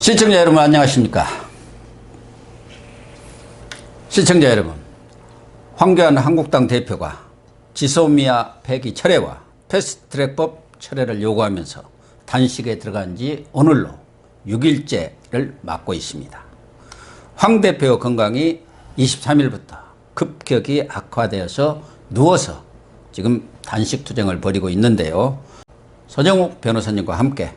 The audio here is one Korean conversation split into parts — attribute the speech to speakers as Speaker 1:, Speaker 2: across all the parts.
Speaker 1: 시청자 여러분 안녕하십니까. 시청자 여러분, 황교안 한국당 대표가 지소미아 폐기 철회와 패스트트랙법 철회를 요구하면서 단식에 들어간 지 오늘로 6일째를 맞고 있습니다. 황 대표 건강이 23일부터 급격히 악화되어서 누워서 지금 단식 투쟁을 벌이고 있는데요. 서정욱 변호사님과 함께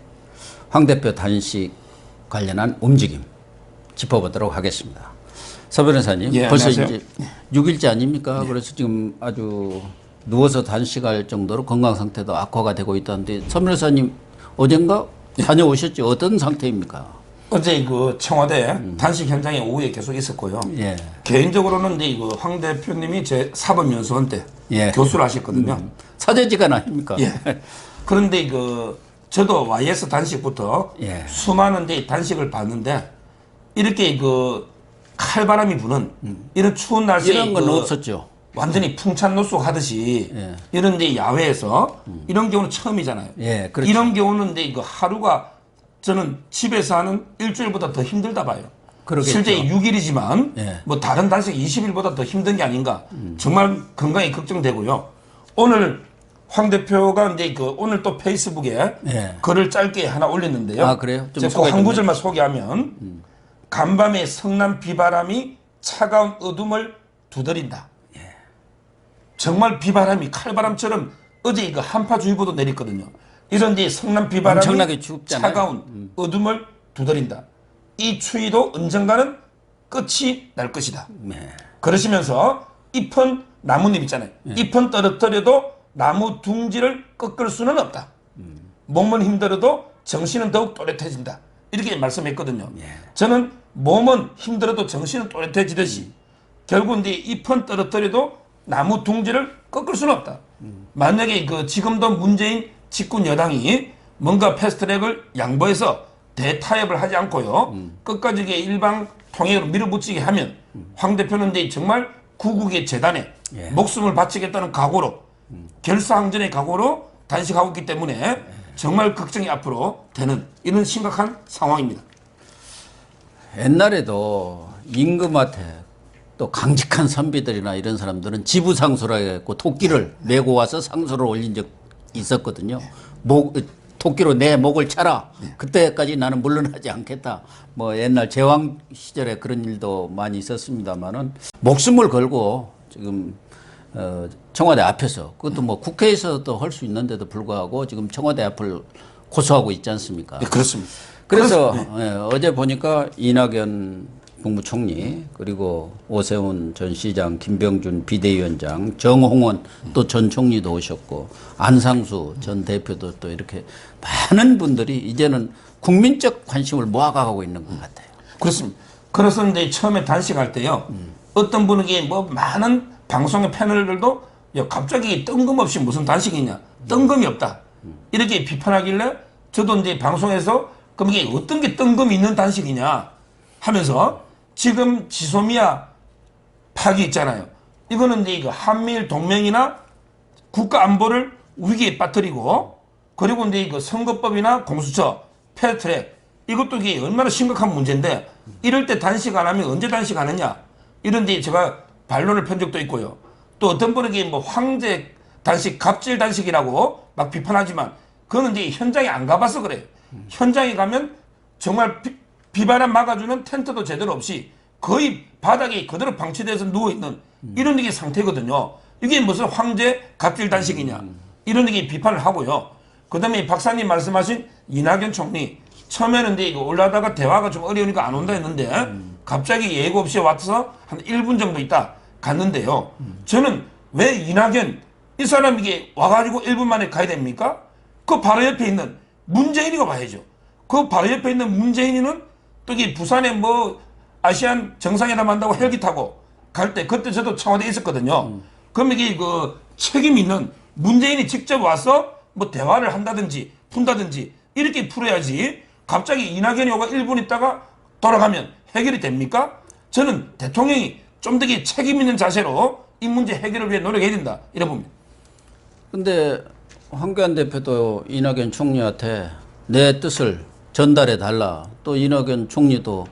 Speaker 1: 황 대표 단식 관련한 움직임 짚어보도록 하겠습니다. 서 변호사님,
Speaker 2: 예,
Speaker 1: 벌써
Speaker 2: 안녕하세요.
Speaker 1: 이제 6일째 아닙니까? 예. 그래서 지금 아주 누워서 단식할 정도로 건강 상태도 악화가 되고 있다는데, 서 변호사님 어젠가 다녀오셨죠? 어떤 상태입니까?
Speaker 2: 어제 그 청와대 단식 현장에 오후에 계속 있었고요.
Speaker 1: 예.
Speaker 2: 개인적으로는 이제 황 대표님이 제 사법연수원 때
Speaker 1: 예.
Speaker 2: 교수를 하셨거든요.
Speaker 1: 사제지간 아닙니까?
Speaker 2: 예. 그런데 저도 YS 단식부터
Speaker 1: 예.
Speaker 2: 수많은 데 단식을 봤는데 이렇게 칼바람이 부는 이런 추운 날씨에
Speaker 1: 이런 건 없었죠.
Speaker 2: 완전히 풍찬노숙 하듯이
Speaker 1: 예.
Speaker 2: 이런 데 야외에서 이런 경우는 처음이잖아요.
Speaker 1: 예, 그렇죠.
Speaker 2: 이런 경우는 하루가 저는 집에서 하는 일주일보다 더 힘들다 봐요.
Speaker 1: 그러겠죠.
Speaker 2: 실제 6일이지만
Speaker 1: 예.
Speaker 2: 뭐 다른 단식 20일보다 더 힘든 게 아닌가. 정말 건강이 걱정되고요. 오늘 황 대표가 이제 오늘 또 페이스북에
Speaker 1: 예.
Speaker 2: 글을 짧게 하나 올렸는데요.
Speaker 1: 아, 그래요? 좀
Speaker 2: 제가 한 구절만 소개하면 간밤에 성남 비바람이 차가운 어둠을 두드린다. 정말 비바람이 칼바람처럼 어제 한파주의보도 내렸거든요. 이런 데 성남 비바람이
Speaker 1: 엄청나게 춥잖아요.
Speaker 2: 차가운 어둠을 두드린다. 이 추위도 언젠가는 끝이 날 것이다.
Speaker 1: 네.
Speaker 2: 그러시면서 잎은 나뭇잎 있잖아요. 잎은 떨어뜨려도 나무 둥지를 꺾을 수는 없다. 몸은 힘들어도 정신은 더욱 또렷해진다. 이렇게 말씀했거든요. 저는 몸은 힘들어도 정신은 또렷해지듯이 결국 이제 잎은 떨어뜨려도 나무 둥지를 꺾을 수는 없다. 만약에 지금도 문재인 집권 여당이 뭔가 패스트트랙을 양보해서 대타협을 하지 않고요. 끝까지 일방 통행으로 밀어붙이게 하면 황 대표는 이제 정말 구국의 재단에
Speaker 1: 예.
Speaker 2: 목숨을 바치겠다는 각오로 결사항전의 각오로 단식하고 있기 때문에 정말 걱정이 앞으로 되는 이런 심각한 상황입니다.
Speaker 1: 옛날에도 임금한테 또 강직한 선비들이나 이런 사람들은 지부상소라 해갖고 토끼를 메고 와서 상소를 올린 적 있었거든요. 토끼로 내 목을 차라. 그때까지 나는 물러나지 않겠다. 뭐 옛날 제왕 시절에 그런 일도 많이 있었습니다만은 목숨을 걸고 지금 청와대 앞에서, 그것도 뭐 국회에서도 할 수 있는데도 불구하고 지금 청와대 앞을 고소하고 있지 않습니까?
Speaker 2: 네, 그렇습니다.
Speaker 1: 그래서 어제 보니까 이낙연 국무총리, 그리고 오세훈 전 시장, 김병준 비대위원장, 정홍원 또 전 총리도 오셨고, 안상수 전 대표도 또 이렇게 많은 분들이 이제는 국민적 관심을 모아가고 있는 것 같아요.
Speaker 2: 그렇습니다. 그래서 이제 처음에 단식할 때요. 어떤 분에게 많은 방송의 패널들도 갑자기 뜬금없이 무슨 단식이냐. 뜬금이 없다. 이렇게 비판하길래 저도 이제 방송에서 그럼 이게 어떤 게 뜬금이 있는 단식이냐 하면서 지금 지소미아 파기 있잖아요. 이거는 이제 한미일 동맹이나 국가 안보를 위기에 빠뜨리고, 그리고 이제 선거법이나 공수처, 패스트트랙, 이것도 이게 얼마나 심각한 문제인데 이럴 때 단식 안 하면 언제 단식 하느냐, 이런 데 제가 반론을 편 적도 있고요. 또 어떤 분에게 황제 단식, 갑질 단식이라고 막 비판하지만 그거는 이제 현장에 안 가봐서 그래요. 현장에 가면 정말 비바람 막아주는 텐트도 제대로 없이 거의 바닥에 그대로 방치돼서 누워있는 이런 게 상태거든요. 이게 무슨 황제 갑질 단식이냐, 이런 게 비판을 하고요. 그 다음에 박사님 말씀하신 이낙연 총리, 처음에는 이제 올라다가 대화가 좀 어려우니까 안 온다 했는데 갑자기 예고 없이 와서 한 1분 정도 있다 갔는데요. 저는 왜 이낙연 이 사람 이게 와가지고 1분 만에 가야 됩니까? 그 바로 옆에 있는 문재인이가 봐야죠. 그 바로 옆에 있는 문재인이는 또 이게 부산에 아시안 정상회담 한다고 헬기 타고 갈 때, 그때 저도 청와대에 있었거든요. 그럼 이게 책임 있는 문재인이 직접 와서 대화를 한다든지 푼다든지 이렇게 풀어야지, 갑자기 이낙연이 오가 1분 있다가 돌아가면 해결이 됩니까? 저는 대통령이 좀 더 책임 있는 자세로 이 문제 해결을 위해 노력해야 된다, 이래 봅니다.
Speaker 1: 근데 황교안 대표도 이낙연 총리한테 내 뜻을 전달해 달라. 또 이낙연 총리도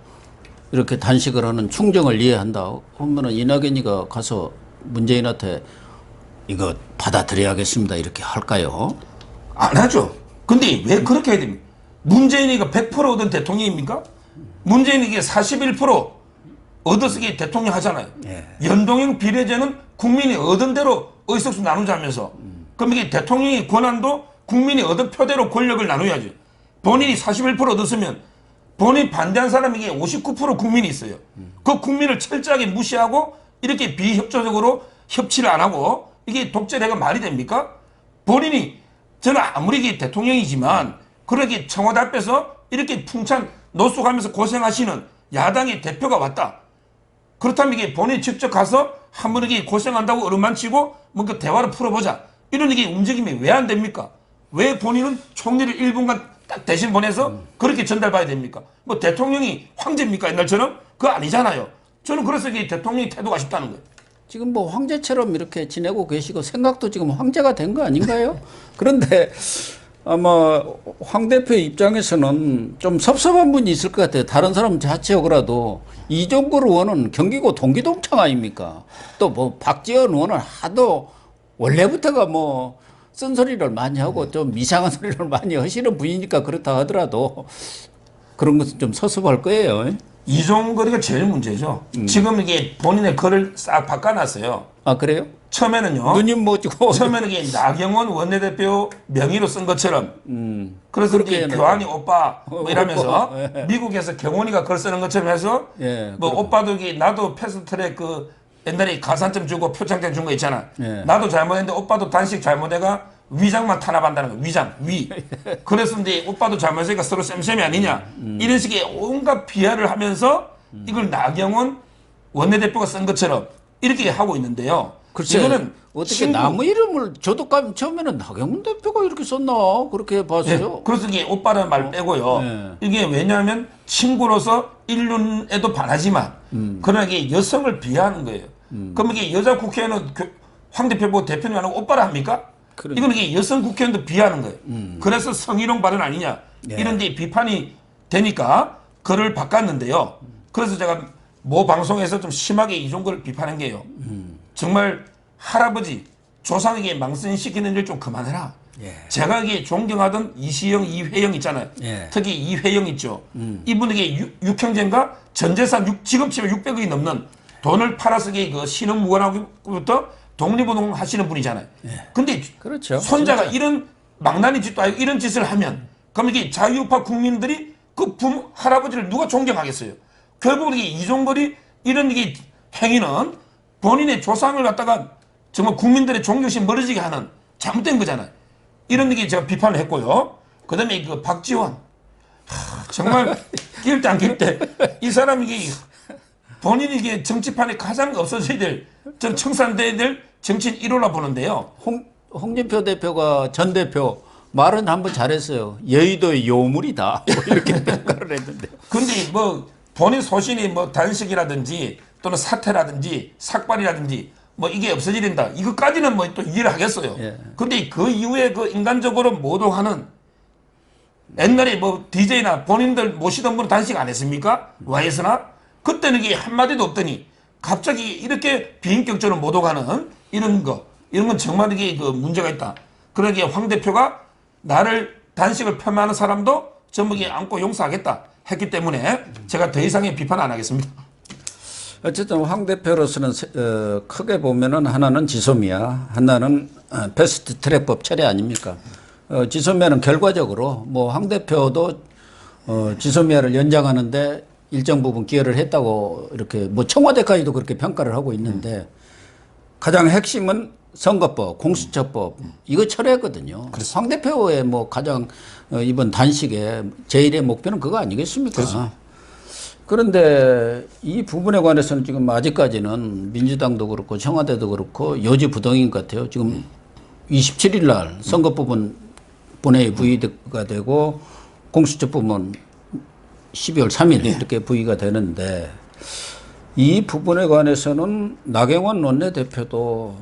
Speaker 1: 이렇게 단식을 하는 충정을 이해한다. 하면은 이낙연이가 가서 문재인한테 이거 받아들여야겠습니다. 이렇게 할까요?
Speaker 2: 안 하죠. 근데 왜 그렇게 해야 됩니까? 문재인이가 100% 얻은 대통령입니까? 문재인이 이게 41% 얻어서 이게 대통령 하잖아요.
Speaker 1: 예.
Speaker 2: 연동형 비례제는 국민이 얻은 대로 의석수 나누자면서 그럼 이게 대통령의 권한도 국민이 얻은 표대로 권력을 나눠야죠. 본인이 41% 얻었으면 본인 반대한 사람이 이게 59% 국민이 있어요. 그 국민을 철저하게 무시하고 이렇게 비협조적으로 협치를 안 하고 이게 독재례가 말이 됩니까? 본인이 저는 아무리 이게 대통령이지만 그렇게 청와대 앞에서 이렇게 풍찬 노숙하면서 고생하시는 야당의 대표가 왔다. 그렇다면 이게 본인이 직접 가서 한 번 이렇게 고생한다고 어루만치고 뭔가 대화를 풀어보자. 이런 이게 움직임이 왜 안 됩니까? 왜 본인은 총리를 1분간 딱 대신 보내서 그렇게 전달받아야 됩니까? 뭐 대통령이 황제입니까? 옛날처럼? 그거 아니잖아요. 저는 그래서 이게 대통령의 태도가 아쉽다는 거예요.
Speaker 1: 지금 뭐 황제처럼 이렇게 지내고 계시고 생각도 지금 황제가 된 거 아닌가요? 그런데 아마 황 대표 입장에서는 좀 섭섭한 분이 있을 것 같아요. 다른 사람 자체적으로라도 이종걸 의원은 경기고 동기동창 아닙니까? 또 뭐 박지원 의원은 하도 원래부터가 뭐 쓴소리를 많이 하고 좀 이상한 소리를 많이 하시는 분이니까 그렇다 하더라도 그런 것은 좀 섭섭할 거예요.
Speaker 2: 이종거리가 제일 문제죠. 지금 이게 본인의 글을 싹 바꿔놨어요.
Speaker 1: 아, 그래요?
Speaker 2: 처음에는요.
Speaker 1: 누님 모시고.
Speaker 2: 처음에는 이게 나경원 원내대표 명의로 쓴 것처럼. 그래서 이제
Speaker 1: 그렇게
Speaker 2: 교환이 오빠 뭐 이러면서
Speaker 1: 예.
Speaker 2: 미국에서 경원이가 글 쓰는 것처럼 해서
Speaker 1: 예,
Speaker 2: 뭐 오빠도 이게 나도 패스트트랙 그 옛날에 가산점 주고 표창장 준 거 있잖아.
Speaker 1: 예.
Speaker 2: 나도 잘못했는데 오빠도 단식 잘못해가 위장만 탄압한다는 거. 위장, 위. 그래서 이제 오빠도 잘못했으니까 서로 쌤쌤이 아니냐. 이런 식의 온갖 비하를 하면서 이걸 나경원 원내대표가 쓴 것처럼 이렇게 하고 있는데요.
Speaker 1: 글쎄,
Speaker 2: 이거는
Speaker 1: 어떻게
Speaker 2: 친구,
Speaker 1: 나무 이름을 저도 처음에는 나경원 대표가 이렇게 썼나 그렇게 봤어요.
Speaker 2: 예, 그래서 이게 오빠라는 말 빼고요.
Speaker 1: 예.
Speaker 2: 이게 왜냐하면 친구로서 인륜에도 반하지만 그러나 이게 여성을 비하하는 거예요. 그럼 이게 여자 국회의원은 황 대표 보고 대표님 안 하고 오빠라 합니까?
Speaker 1: 그러니까.
Speaker 2: 이건 이게 여성 국회의원도 비하하는 거예요. 그래서 성희롱 발언 아니냐
Speaker 1: 예.
Speaker 2: 이런 데 비판이 되니까 글을 바꿨는데요. 그래서 제가 모 방송에서 좀 심하게 이종걸 비판한 게요. 정말 할아버지 조상에게 망신시키는 일 좀 그만해라.
Speaker 1: 예.
Speaker 2: 제가 이게 존경하던 이시영, 이회영 있잖아요.
Speaker 1: 예.
Speaker 2: 특히 이회영 있죠. 이분에게 육형제인가 전재산 지금 치면 600억이 넘는 돈을 팔아서 그 신흥무관하고부터 독립운동 하시는 분이잖아요.
Speaker 1: 예.
Speaker 2: 근데
Speaker 1: 그렇죠.
Speaker 2: 손자가
Speaker 1: 진짜.
Speaker 2: 이런 망나니 짓도 아니고 이런 짓을 하면 그럼 이게 자유우파 국민들이 그 할아버지를 누가 존경하겠어요? 결국은 이게 이종걸이 이런 이게 행위는 본인의 조상을 갖다가 정말 국민들의 존경심 멀어지게 하는 잘못된 거잖아요. 이런 얘기 제가 비판을 했고요. 그 다음에 그 박지원. 정말 낄 때 안 낄 때 이 사람이 이게 본인이 이게 정치판에 가장 없어져야 될, 전 청산돼야 될 정치인 1호라 보는데요.
Speaker 1: 홍준표 대표가 전 대표 말은 한번 잘했어요. 여의도의 요물이다. 뭐 이렇게 평가를 했는데.
Speaker 2: 근데 뭐 본인 소신이 뭐 단식이라든지 또는 사퇴라든지 삭발이라든지 뭐 이게 없어지린다. 이것까지는 뭐 또 이해를 하겠어요.
Speaker 1: 예.
Speaker 2: 근데 그 이후에 그 인간적으로 모독하는 옛날에 뭐 DJ나 본인들 모시던 분은 단식 안 했습니까? 와이스나? 그때는 이게 한마디도 없더니 갑자기 이렇게 비인격적으로 모독하는 이런 건 정말 이게 그 문제가 있다. 그러기에 황 대표가 나를 단식을 폄하하는 사람도 전부 안고 용서하겠다 했기 때문에 제가 더 이상의 비판 안 하겠습니다.
Speaker 1: 어쨌든 황 대표로서는 크게 보면은 하나는 지소미아, 하나는 패스트 트랙법 처리 아닙니까? 지소미아는 결과적으로 뭐 황 대표도 지소미아를 연장하는데 일정 부분 기여를 했다고 이렇게 뭐 청와대까지도 그렇게 평가를 하고 있는데 가장 핵심은 선거법, 공수처법 이거 철회거든요. 그래서 황 대표의 뭐 가장 이번 단식의 제일의 목표는 그거 아니겠습니까? 그렇습니다. 그런데 이 부분에 관해서는 지금 아직까지는 민주당도 그렇고 청와대도 그렇고 여지부동인 것 같아요. 지금 27일 날 선거법은 본회의 부의가 되고 공수처법은 12월 3일 이렇게 부의가 되는데 이 부분에 관해서는 나경원 원내대표도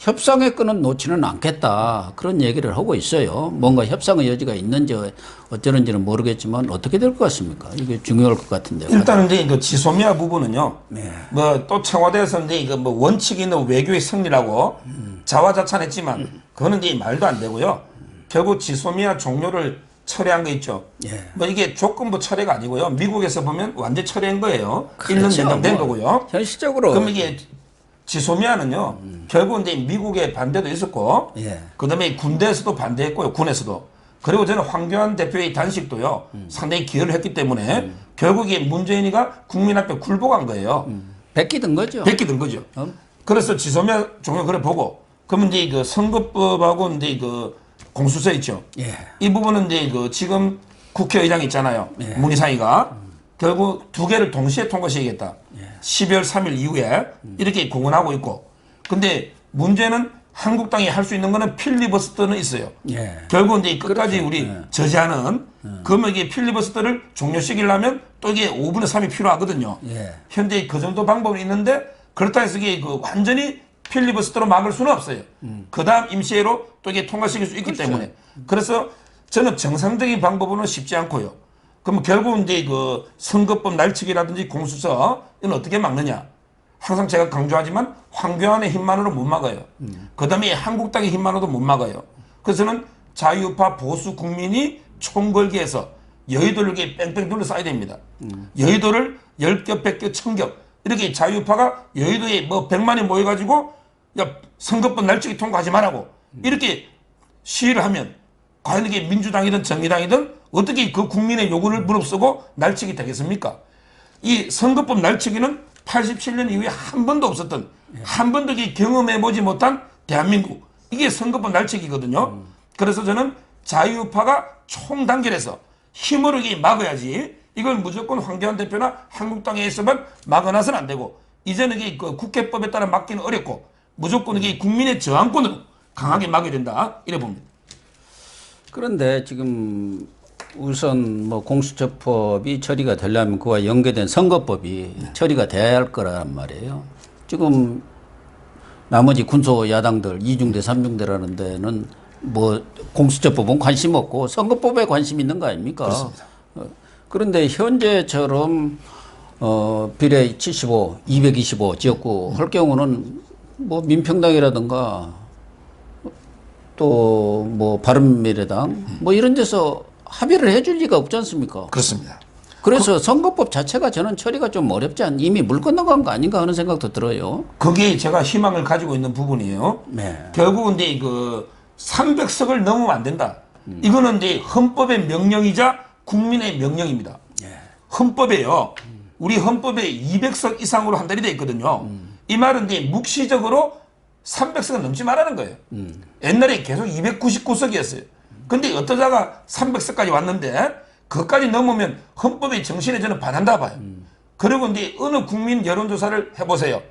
Speaker 1: 협상의 끈은 놓지는 않겠다. 그런 얘기를 하고 있어요. 뭔가 협상의 여지가 있는지 어쩌는지는 모르겠지만 어떻게 될 것 같습니까? 이게 중요할 것 같은데요.
Speaker 2: 일단은 이제 그 지소미아 부분은요. 뭐 또 청와대에서 이제 이거 뭐 원칙이 있는 외교의 승리라고 자화자찬했지만 그거는 이제 말도 안 되고요. 결국 지소미아 종료를 철회한 거 있죠. 뭐 이게 조건부 철회가 아니고요. 미국에서 보면 완전 철회한 거예요. 1년 연장된 거고요.
Speaker 1: 현실적으로
Speaker 2: 그럼 이게 지소미아는요. 결국 이제 미국의 반대도 있었고, 그다음에 군대에서도 반대했고요. 군에서도. 그리고 저는 황교안 대표의 단식도요. 상당히 기여를 했기 때문에 결국에 문재인이가 국민 앞에 굴복한 거예요.
Speaker 1: 베끼든 거죠.
Speaker 2: 베끼든 거죠. 그래서 지소미아 종료 그래 보고, 그러면 이제 그 선거법하고 이제 그 공수처 있죠. 이 부분은 이제 그 지금 국회의장 있잖아요. 문희상이가 결국 두 개를 동시에 통과시키겠다. 12월 3일 이후에 이렇게 공언하고 있고. 근데 문제는 한국당이 할 수 있는 거는 필리버스터는 있어요. 결국 이제 끝까지
Speaker 1: 그렇죠.
Speaker 2: 우리 저지하는 그러면 이게 필리버스터를 종료시키려면 또 이게 5분의 3이 필요하거든요. 현재 그 정도 방법이 있는데 그렇다 해서 이게 그 완전히 필리버스터로 막을 수는 없어요. 그 다음 임시회로 또 이게 통과시킬 수 있기 때문에. 그래서 저는 정상적인 방법으로는 쉽지 않고요. 그럼 결국 이제 그 선거법 날치기라든지 공수처 이건 어떻게 막느냐? 항상 제가 강조하지만 황교안의 힘만으로 못 막아요. 그다음에 한국당의 힘만으로도 못 막아요. 그래서 저는 자유파 보수 국민이 총걸기 해서 여의도를 이렇게 뺑뺑 둘러싸야 됩니다. 여의도를 10겹, 100겹, 1000겹 이렇게 자유파가 여의도에 뭐 100만이 모여가지고 야 선거법 날치기 통과하지 말라고 이렇게 시위를 하면 과연 이게 민주당이든 정의당이든 어떻게 그 국민의 요구를 무릅쓰고 날치기 되겠습니까? 이 선거법 날치기는 87년 이후에 한 번도 없었던 한 번도 경험해보지 못한 대한민국 이게 선거법 날치기거든요. 그래서 저는 자유파가 총단결해서 힘으로 이게 막아야지 이걸 무조건 황교안 대표나 한국당에 있으면 막아놔서는 안 되고 이제는 이게 그 국회법에 따라 막기는 어렵고 무조건 이게 국민의 저항권으로 강하게 막아야 된다 이래 봅니다.
Speaker 1: 그런데 지금 우선 뭐 공수처법이 처리가 되려면 그와 연계된 선거법이 처리가 돼야 할 거란 말이에요. 지금 나머지 군소 야당들 2중대 3중대라는 데는 뭐 공수처법은 관심 없고 선거법에 관심 있는 거 아닙니까?
Speaker 2: 그렇습니다.
Speaker 1: 그런데 현재처럼 비례 75, 225 지역구 할 경우는 뭐 민평당이라든가 또 뭐 바른미래당 뭐 이런 데서 합의를 해줄 리가 없지 않습니까?
Speaker 2: 그렇습니다.
Speaker 1: 그래서 선거법 자체가 저는 처리가 좀 어렵지 않, 이미 물 건너간 거 아닌가 하는 생각도 들어요.
Speaker 2: 그게 제가 희망을 가지고 있는 부분이에요. 결국은 이제 그 300석을 넘으면 안 된다. 이거는 이제 헌법의 명령이자 국민의 명령입니다. 헌법에요. 우리 헌법에 200석 이상으로 한달이 돼 있거든요. 이 말은 이제 묵시적으로 300석은 넘지 말라는 거예요. 옛날에 계속 299석이었어요. 근데 어떠다가 300석까지 왔는데 그것까지 넘으면 헌법의 정신에 저는 반한다 봐요. 그리고 이제 어느 국민 여론조사를 해보세요.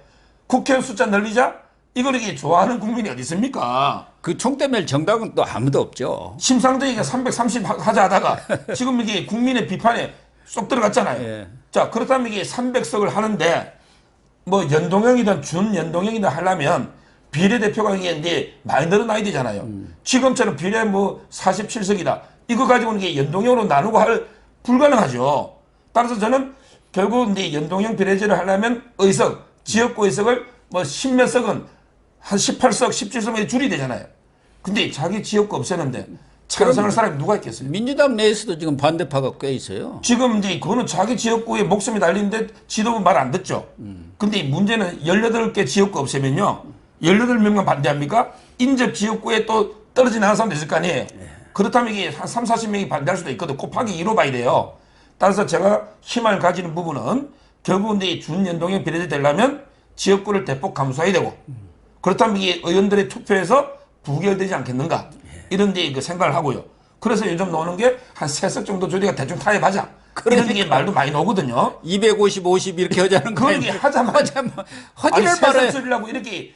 Speaker 2: 국회의원 숫자 늘리자? 이걸 이게 좋아하는 국민이 어디 있습니까?
Speaker 1: 그 총대멸 정당은 또 아무도 없죠.
Speaker 2: 심상정이가 330 하자 하다가 지금 이게 국민의 비판에 쏙 들어갔잖아요. 자, 그렇다면 이게 300석을 하는데 뭐 연동형이든 준연동형이든 하려면 비례대표가 이게 많이 늘어나야 되잖아요. 지금처럼 비례 뭐 47석이다. 이거 가지고는 이게 연동형으로 나누고 할 불가능하죠. 따라서 저는 결국 이제 연동형 비례제를 하려면 의석, 지역구 의석을 뭐 십몇 석은 한 18석, 17석에 줄이 되잖아요. 근데 자기 지역구 없애는데 찬성할 사람이 누가 있겠어요?
Speaker 1: 민주당 내에서도 지금 반대파가 꽤 있어요.
Speaker 2: 지금 이제 그거는 자기 지역구에 목숨이 달리는데 지도부 말 안 듣죠. 근데 문제는 18개 지역구 없애면요. 18명만 반대합니까? 인접 지역구에 또 떨어져 나가는 사람도 있을 거 아니에요. 그렇다면 이게 한 3, 40명이 반대할 수도 있거든. 곱하기 2로 봐야 돼요. 따라서 제가 희망을 가지는 부분은 결국 이제 준연동형 비례제 되려면 지역구를 대폭 감소해야 되고 그렇다면 이게 의원들의 투표에서 부결되지 않겠는가 이런 데 그 생각을 하고요. 그래서 요즘 나오는 게 한 3석 정도 조리가 대충 타협하자. 이런 게 말도 많이 나오거든요.
Speaker 1: 250, 50 이렇게 하자는 거
Speaker 2: 그런 게 하자마자
Speaker 1: 허지를 말해.
Speaker 2: 소리라고 이렇게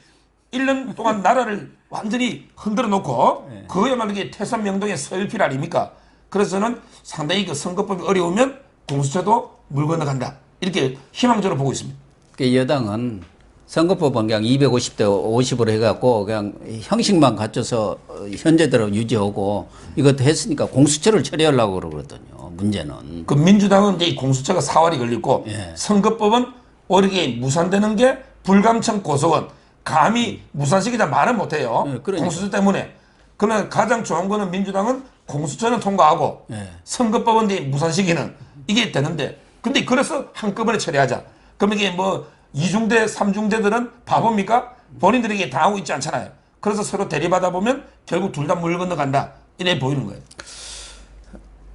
Speaker 2: 1년 동안 나라를 완전히 흔들어 놓고 그거야말로 이게 태산명동의 서일필 아닙니까? 그래서 저는 상당히 그 선거법이 어려우면 공수처도 물 건너간다. 이렇게 희망적으로 보고 있습니다.
Speaker 1: 여당은 선거법은 그냥 250대 50으로 해갖고 그냥 형식만 갖춰서 현재대로 유지하고 이것도 했으니까 공수처를 처리하려고 그러거든요. 문제는.
Speaker 2: 그 민주당은 이제 공수처가 4월이 걸리고
Speaker 1: 예.
Speaker 2: 선거법은 오히려 무산되는 게 불감청 고소원 감히 무산시키자 말은 못해요.
Speaker 1: 예, 그러니까.
Speaker 2: 공수처 때문에. 그러나 가장 좋은 거는 민주당은 공수처는 통과하고
Speaker 1: 예.
Speaker 2: 선거법은 이제 무산시키는 이게 되는데 근데 그래서 한꺼번에 처리하자. 그럼 이게 뭐 2중대, 3중대들은 바보입니까? 본인들에게 당하고 있지 않잖아요. 그래서 서로 대립하다 보면 결국 둘 다 물 건너간다. 이래 보이는 거예요.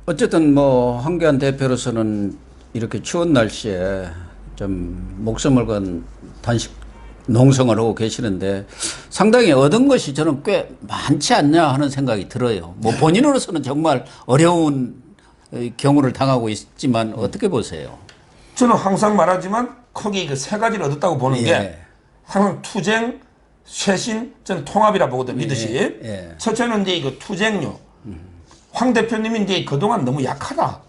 Speaker 1: 어쨌든 뭐 황교안 대표로서는 이렇게 추운 날씨에 좀 목숨을 건 단식 농성을 하고 계시는데 상당히 얻은 것이 저는 꽤 많지 않냐 하는 생각이 들어요. 뭐 본인으로서는 정말 어려운 경우를 당하고 있지만 어떻게 보세요?
Speaker 2: 저는 항상 말하지만 크게 그 세 가지를 얻었다고 보는 게
Speaker 1: 예.
Speaker 2: 항상 투쟁, 쇄신, 저는 통합이라 보거든 리더십.
Speaker 1: 예.
Speaker 2: 첫째는 이제 이거 투쟁요. 황 대표님이 이제 그동안 너무 약하다.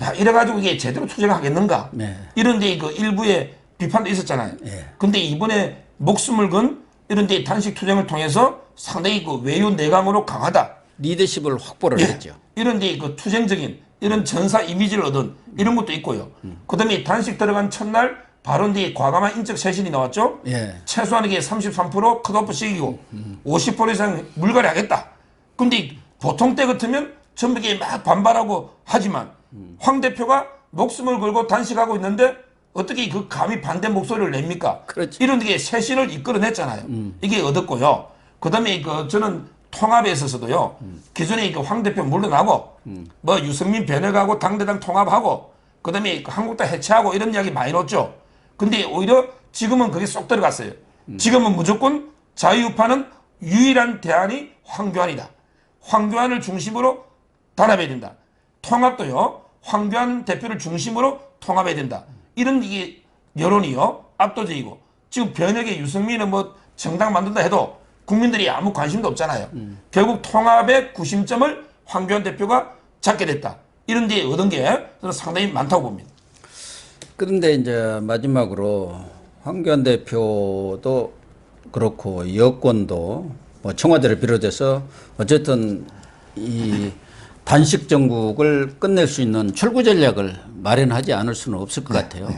Speaker 2: 야, 이래가지고 이게 제대로 투쟁하겠는가?
Speaker 1: 네.
Speaker 2: 이런 데 그 일부의 비판도 있었잖아요.
Speaker 1: 예.
Speaker 2: 근데 이번에 목숨을 건 이런 데 단식 투쟁을 통해서 상당히 그 외유 내강으로 강하다.
Speaker 1: 리더십을 확보를 했죠.
Speaker 2: 이런 데 그 투쟁적인 이런 전사 이미지를 얻은 이런 것도 있고요. 그다음에 단식 들어간 첫날 바로 이제 과감한 인적 쇄신이 나왔죠.
Speaker 1: 예.
Speaker 2: 최소한 이게 33% 컷오프 시키고 50% 이상 물갈이 하겠다. 근데 보통 때 같으면 전부 이게 막 반발하고 하지만 황 대표가 목숨을 걸고 단식하고 있는데 어떻게 그 감히 반대 목소리를 냅니까?
Speaker 1: 그렇죠.
Speaker 2: 이런 게 쇄신을 이끌어냈잖아요. 이게 얻었고요. 그다음에 그 저는 통합에 있어서도요. 기존에 그 황 대표 물러나고 뭐 유승민 변혁하고 당대당 통합하고 그다음에 그 한국당 해체하고 이런 이야기 많이 넣었죠. 근데 오히려 지금은 그게 쏙 들어갔어요. 지금은 무조건 자유파는 유일한 대안이 황교안이다. 황교안을 중심으로 단합해야 된다. 통합도요. 황교안 대표를 중심으로 통합해야 된다. 이런 이게 여론이요. 압도적이고 지금 변혁의 유승민은 뭐 정당 만든다 해도 국민들이 아무 관심도 없잖아요. 결국 통합의 구심점을 황교안 대표가 잡게 됐다. 이런 데 얻은 게 저는 상당히 많다고 봅니다.
Speaker 1: 그런데 이제 마지막으로 황교안 대표도 그렇고 여권도 뭐 청와대를 비롯해서 어쨌든 이 단식 정국을 끝낼 수 있는 출구 전략을 마련하지 않을 수는 없을 것 같아요.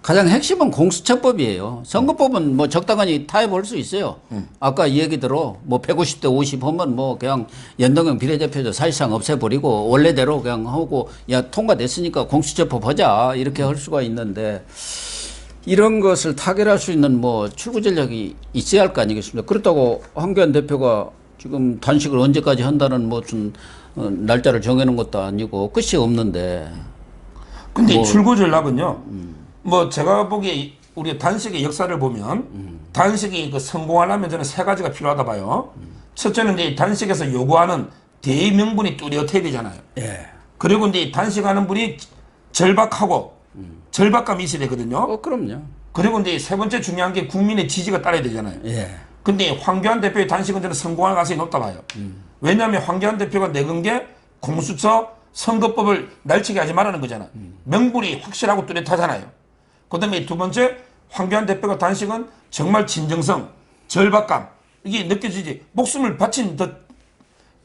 Speaker 1: 가장 핵심은 공수처법이에요. 선거법은 뭐 적당히 타협할 수 있어요. 아까 이 얘기대로 뭐 150대 50 하면 뭐 그냥 연동형 비례대표제 사실상 없애버리고 원래대로 그냥 하고 야 통과됐으니까 공수처법 하자 이렇게 할 수가 있는데 이런 것을 타결할 수 있는 뭐 출구 전략이 있어야 할 거 아니겠습니까? 그렇다고 황교안 대표가 지금 단식을 언제까지 한다는 무슨 날짜를 정해놓은 것도 아니고 끝이 없는데.
Speaker 2: 근데
Speaker 1: 뭐,
Speaker 2: 출구 전략은요. 뭐 제가 보기에 우리 단식의 역사를 보면 단식이 그 성공하려면 저는 세 가지가 필요하다 봐요. 첫째는 이제 단식에서 요구하는 대의명분이 뚜렷해야 되잖아요.
Speaker 1: 예.
Speaker 2: 그리고 이제 단식하는 분이 절박하고 절박감이 있어야 되거든요.
Speaker 1: 그럼요.
Speaker 2: 그리고 이제 세 번째 중요한 게 국민의 지지가 따라야 되잖아요.
Speaker 1: 예.
Speaker 2: 근데 황교안 대표의 단식은 저는 성공할 가능성이 높다 봐요. 왜냐하면 황교안 대표가 내건 게 공수처 선거법을 날치게 하지 말라는 거잖아. 명분이 확실하고 뚜렷하잖아요. 그 다음에 두 번째, 황교안 대표가 단식은 정말 진정성, 절박감, 이게 느껴지지. 목숨을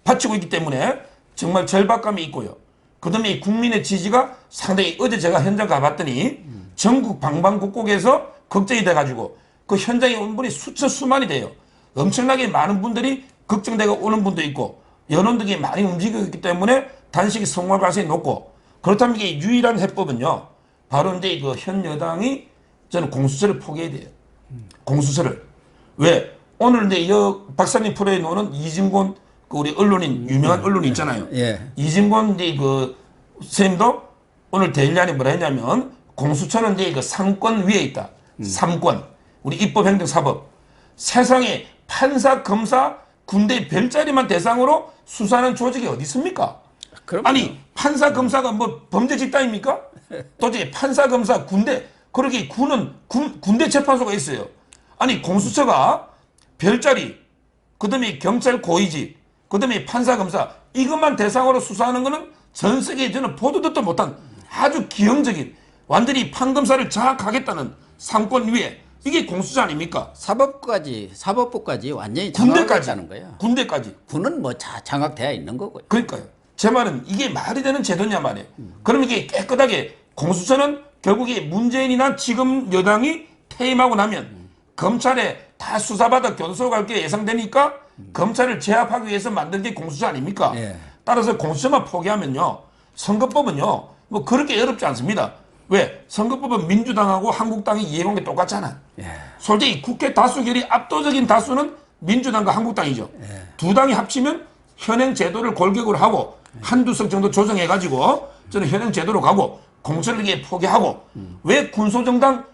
Speaker 2: 바치고 있기 때문에 정말 절박감이 있고요. 그 다음에 국민의 지지가 상당히 어제 제가 현장 가봤더니 전국 방방곡곡에서 걱정이 돼가지고 그 현장에 온 분이 수만이 돼요. 엄청나게 많은 분들이 걱정되고 오는 분도 있고 여론들이 많이 움직이고 있기 때문에 단식이 성공할 가능성이 높고 그렇다면 이게 유일한 해법은요. 바로 이제 그 현 여당이 저는 공수처를 포기해야 돼요. 공수처를. 왜? 오늘 이제 박사님 프로에 나오는 이진권 그 우리 언론인, 유명한 언론인 있잖아요.
Speaker 1: 예.
Speaker 2: 이진권 이제 그 선생님도 오늘 대일련이 뭐라 했냐면 공수처는 이제 그 상권 위에 있다. 삼권. 우리 입법행정사법. 세상에 판사, 검사, 군대 별자리만 대상으로 수사하는 조직이 어디 있습니까?
Speaker 1: 그럼요.
Speaker 2: 아니 판사 검사가 뭐 범죄 집단입니까? 도대체 판사 검사 군대 그렇게 군대 재판소가 있어요. 아니 공수처가 별자리 그다음에 경찰 고위직 그다음에 판사 검사 이것만 대상으로 수사하는 거는 전 세계에 저는 보도 듣도 못한 아주 기형적인 완전히 판검사를 장악하겠다는 상권 위에 이게 공수처 아닙니까?
Speaker 1: 사법부까지 완전히
Speaker 2: 군대까지
Speaker 1: 장악했다는 거야.
Speaker 2: 군대까지.
Speaker 1: 군은 뭐 장악되어 있는 거고요.
Speaker 2: 그러니까요. 제 말은 이게 말이 되는 제도냐 말이에요. 그럼 이게 깨끗하게 공수처는 결국에 문재인이나 지금 여당이 퇴임하고 나면 검찰에 다 수사받아 교도소 갈 게 예상되니까 검찰을 제압하기 위해서 만든 게 공수처 아닙니까?
Speaker 1: 예.
Speaker 2: 따라서 공수처만 포기하면요. 선거법은요. 뭐 그렇게 어렵지 않습니다. 왜? 선거법은 민주당하고 한국당이 이해관계 똑같잖아.
Speaker 1: 예.
Speaker 2: 솔직히 국회 다수결이 압도적인 다수는 민주당과 한국당이죠. 두 당이 합치면 현행 제도를 골격으로 하고 한두 석 정도 조정해가지고 저는 현행 제도로 가고 공천을 포기하고 왜 군소정당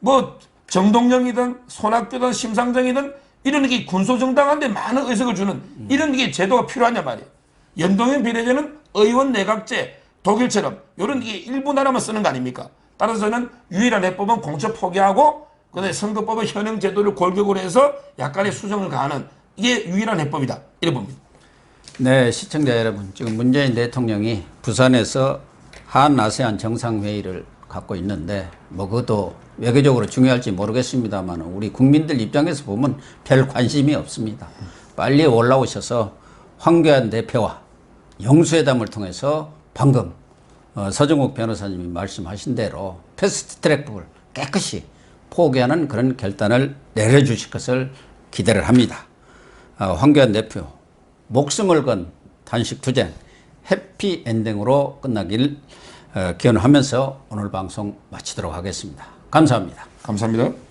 Speaker 2: 뭐 정동영이든 손학규든 심상정이든 이런 게 군소정당한테 많은 의석을 주는 이런 게 제도가 필요하냐 말이에요. 연동형 비례제는 의원 내각제 독일처럼 이런 게 일부 나라만 쓰는 거 아닙니까? 따라서 저는 유일한 해법은 공천 포기하고 그다음에 선거법은 현행 제도를 골격으로 해서 약간의 수정을 가하는 이게 유일한 해법이다. 이래 봅니다.
Speaker 1: 네, 시청자 여러분, 지금 문재인 대통령이 부산에서 한아세안 정상회의를 갖고 있는데 뭐 그것도 외교적으로 중요할지 모르겠습니다만 우리 국민들 입장에서 보면 별 관심이 없습니다. 빨리 올라오셔서 황교안 대표와 영수회담을 통해서 방금 서정욱 변호사님이 말씀하신 대로 패스트트랙법을 깨끗이 포기하는 그런 결단을 내려주실 것을 기대를 합니다. 황교안 대표 목숨을 건 단식 투쟁 해피엔딩으로 끝나길 기원하면서 오늘 방송 마치도록 하겠습니다. 감사합니다.
Speaker 2: 감사합니다.